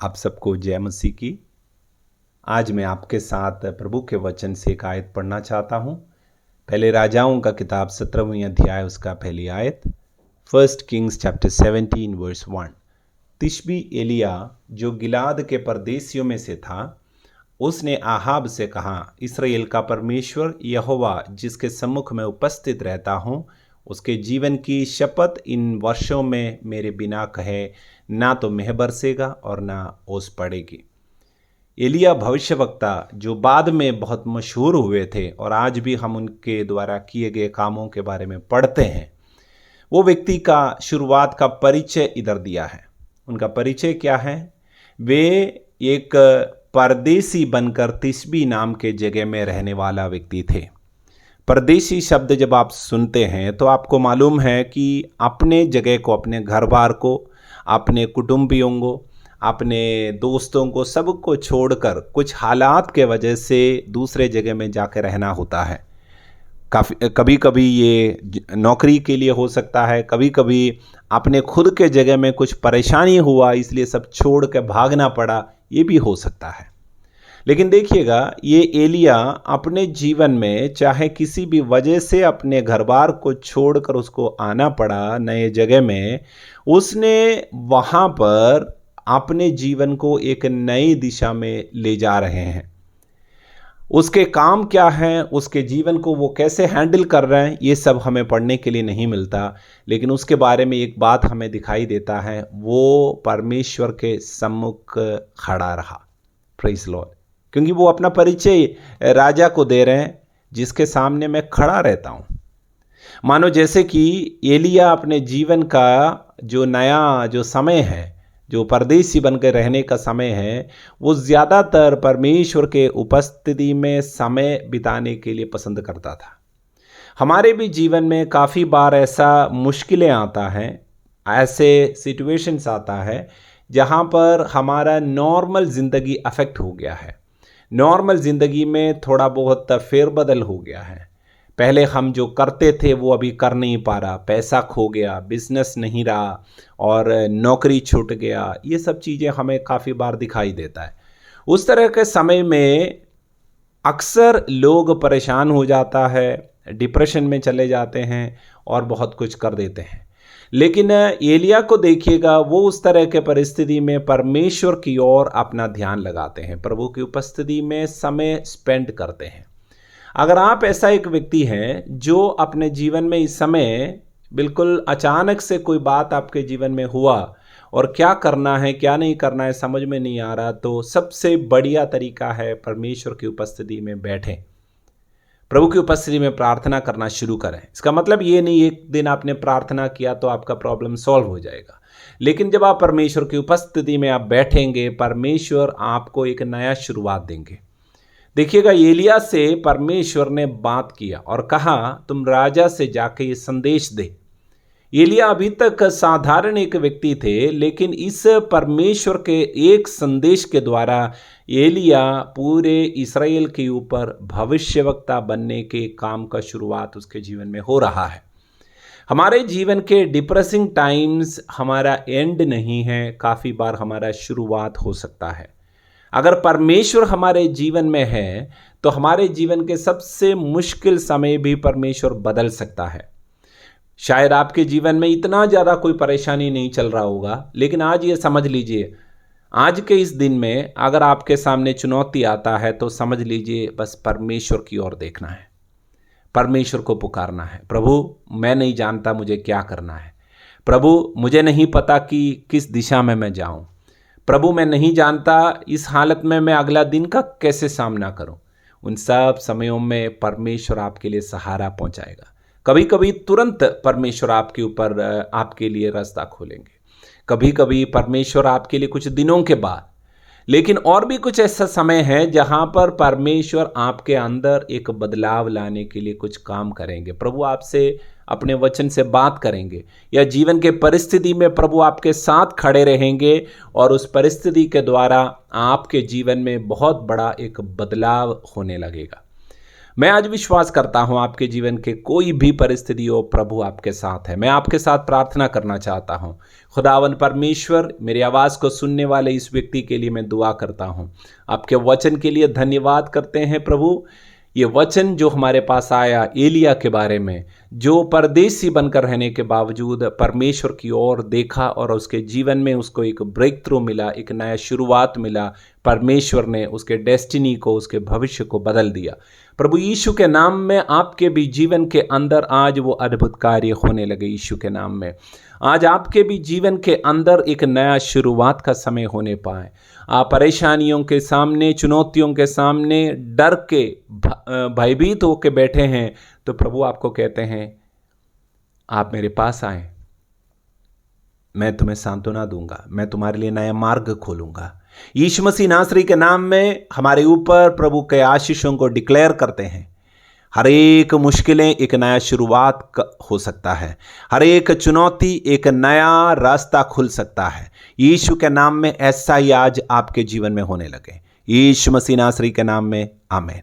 आप सबको जय मसीह की। आज मैं आपके साथ प्रभु के वचन से एक आयत पढ़ना चाहता हूँ। पहले राजाओं का किताब 17वीं अध्याय उसका पहली आयत, 1 किंग्स चैप्टर 17 वर्स 1। तिशबी एलिया जो गिलाद के परदेशियों में से था, उसने आहाब से कहा, इस्राएल का परमेश्वर यहोवा जिसके सम्मुख में उपस्थित रहता हूँ, उसके जीवन की शपथ इन वर्षों में मेरे बिना कहे ना तो मेह बरसेगा और ना ओस पड़ेगी। एलिया भविष्यवक्ता जो बाद में बहुत मशहूर हुए थे और आज भी हम उनके द्वारा किए गए कामों के बारे में पढ़ते हैं, वो व्यक्ति का शुरुआत का परिचय इधर दिया है। उनका परिचय क्या है? वे एक परदेसी बनकर तिशबी नाम के जगह में रहने वाला व्यक्ति थे। परदेसी शब्द जब आप सुनते हैं तो आपको मालूम है कि अपने जगह को, अपने घर बार को, अपने कुटुंबियों को, अपने दोस्तों को, सबको छोड़कर कुछ हालात के वजह से दूसरे जगह में जाकर रहना होता है। कभी कभी ये नौकरी के लिए हो सकता है, कभी कभी अपने खुद के जगह में कुछ परेशानी हुआ इसलिए सब छोड़ के भागना पड़ा, ये भी हो सकता है। लेकिन देखिएगा, ये एलिया अपने जीवन में चाहे किसी भी वजह से अपने घर बार को छोड़कर उसको आना पड़ा नए जगह में, उसने वहाँ पर अपने जीवन को एक नई दिशा में ले जा रहे हैं। उसके काम क्या हैं, उसके जीवन को वो कैसे हैंडल कर रहे हैं, ये सब हमें पढ़ने के लिए नहीं मिलता। लेकिन उसके बारे में एक बात हमें दिखाई देता है, वो परमेश्वर के सम्मुख खड़ा रहा। Praise Lord. क्योंकि वो अपना परिचय राजा को दे रहे हैं, जिसके सामने मैं खड़ा रहता हूँ। मानो जैसे कि एलिया अपने जीवन का जो नया जो समय है, जो परदेसी बनकर रहने का समय है, वो ज़्यादातर परमेश्वर के उपस्थिति में समय बिताने के लिए पसंद करता था। हमारे भी जीवन में काफ़ी बार ऐसा मुश्किलें आता है, ऐसे सिचुएशंस आता है जहाँ पर हमारा नॉर्मल ज़िंदगी अफेक्ट हो गया है। नॉर्मल ज़िंदगी में थोड़ा बहुत फेरबदल हो गया है। पहले हम जो करते थे वो अभी कर नहीं पा रहा, पैसा खो गया, बिजनेस नहीं रहा और नौकरी छूट गया। ये सब चीज़ें हमें काफ़ी बार दिखाई देता है। उस तरह के समय में अक्सर लोग परेशान हो जाता है, डिप्रेशन में चले जाते हैं और बहुत कुछ कर देते हैं। लेकिन एलिया को देखिएगा, वो उस तरह के परिस्थिति में परमेश्वर की ओर अपना ध्यान लगाते हैं, प्रभु की उपस्थिति में समय स्पेंड करते हैं। अगर आप ऐसा एक व्यक्ति हैं जो अपने जीवन में इस समय बिल्कुल अचानक से कोई बात आपके जीवन में हुआ और क्या करना है क्या नहीं करना है समझ में नहीं आ रहा, तो सबसे बढ़िया तरीका है परमेश्वर की उपस्थिति में बैठें, प्रभु की उपस्थिति में प्रार्थना करना शुरू करें। इसका मतलब ये नहीं एक दिन आपने प्रार्थना किया तो आपका प्रॉब्लम सॉल्व हो जाएगा। लेकिन जब आप परमेश्वर की उपस्थिति में आप बैठेंगे, परमेश्वर आपको एक नया शुरुआत देंगे। देखिएगा, एलिया से परमेश्वर ने बात किया और कहा, तुम राजा से जाके ये संदेश दे। एलिया अभी तक साधारण एक व्यक्ति थे, लेकिन इस परमेश्वर के एक संदेश के द्वारा एलिया पूरे इस्राएल के ऊपर भविष्यवक्ता बनने के काम का शुरुआत उसके जीवन में हो रहा है। हमारे जीवन के डिप्रेसिंग टाइम्स हमारा एंड नहीं है, काफ़ी बार हमारा शुरुआत हो सकता है। अगर परमेश्वर हमारे जीवन में है तो हमारे जीवन के सबसे मुश्किल समय भी परमेश्वर बदल सकता है। शायद आपके जीवन में इतना ज़्यादा कोई परेशानी नहीं चल रहा होगा, लेकिन आज ये समझ लीजिए, आज के इस दिन में अगर आपके सामने चुनौती आता है तो समझ लीजिए बस परमेश्वर की ओर देखना है, परमेश्वर को पुकारना है। प्रभु, मैं नहीं जानता मुझे क्या करना है। प्रभु, मुझे नहीं पता कि किस दिशा में मैं जाऊं। प्रभु, मैं नहीं जानता इस हालत में मैं अगला दिन का कैसे सामना करूं। उन सब समयों में परमेश्वर आपके लिए सहारा पहुंचाएगा। कभी कभी तुरंत परमेश्वर आपके ऊपर आपके लिए रास्ता खोलेंगे, कभी कभी परमेश्वर आपके लिए कुछ दिनों के बाद, लेकिन और भी कुछ ऐसा समय है जहां पर परमेश्वर आपके अंदर एक बदलाव लाने के लिए कुछ काम करेंगे। प्रभु आपसे अपने वचन से बात करेंगे, या जीवन के परिस्थिति में प्रभु आपके साथ खड़े रहेंगे और उस परिस्थिति के द्वारा आपके जीवन में बहुत बड़ा एक बदलाव होने लगेगा। मैं आज विश्वास करता हूं आपके जीवन के कोई भी परिस्थिति हो, प्रभु आपके साथ है। मैं आपके साथ प्रार्थना करना चाहता हूं। खुदावन परमेश्वर, मेरी आवाज़ को सुनने वाले इस व्यक्ति के लिए मैं दुआ करता हूं। आपके वचन के लिए धन्यवाद करते हैं प्रभु। ये वचन जो हमारे पास आया एलिया के बारे में, जो परदेसी बनकर रहने के बावजूद परमेश्वर की ओर देखा और उसके जीवन में उसको एक ब्रेक थ्रू मिला, एक नया शुरुआत मिला। परमेश्वर ने उसके डेस्टिनी को, उसके भविष्य को बदल दिया। प्रभु यीशु के नाम में आपके भी जीवन के अंदर आज वो अद्भुत कार्य होने लगे। यीशु के नाम में आज आपके भी जीवन के अंदर एक नया शुरुआत का समय होने पाए। आप परेशानियों के सामने, चुनौतियों के सामने डर के, भयभीत होकर बैठे हैं, तो प्रभु आपको कहते हैं आप मेरे पास आए, मैं तुम्हें सांत्वना दूंगा, मैं तुम्हारे लिए नया मार्ग खोलूंगा। यीशु मसीह नासरी के नाम में हमारे ऊपर प्रभु के आशीषों को डिक्लेयर करते हैं। हर एक मुश्किलें एक नया शुरुआत हो सकता है, हर एक चुनौती एक नया रास्ता खुल सकता है। यीशु के नाम में ऐसा ही आज आपके जीवन में होने लगे। यीशु मसीह नासरी के नाम में आमीन।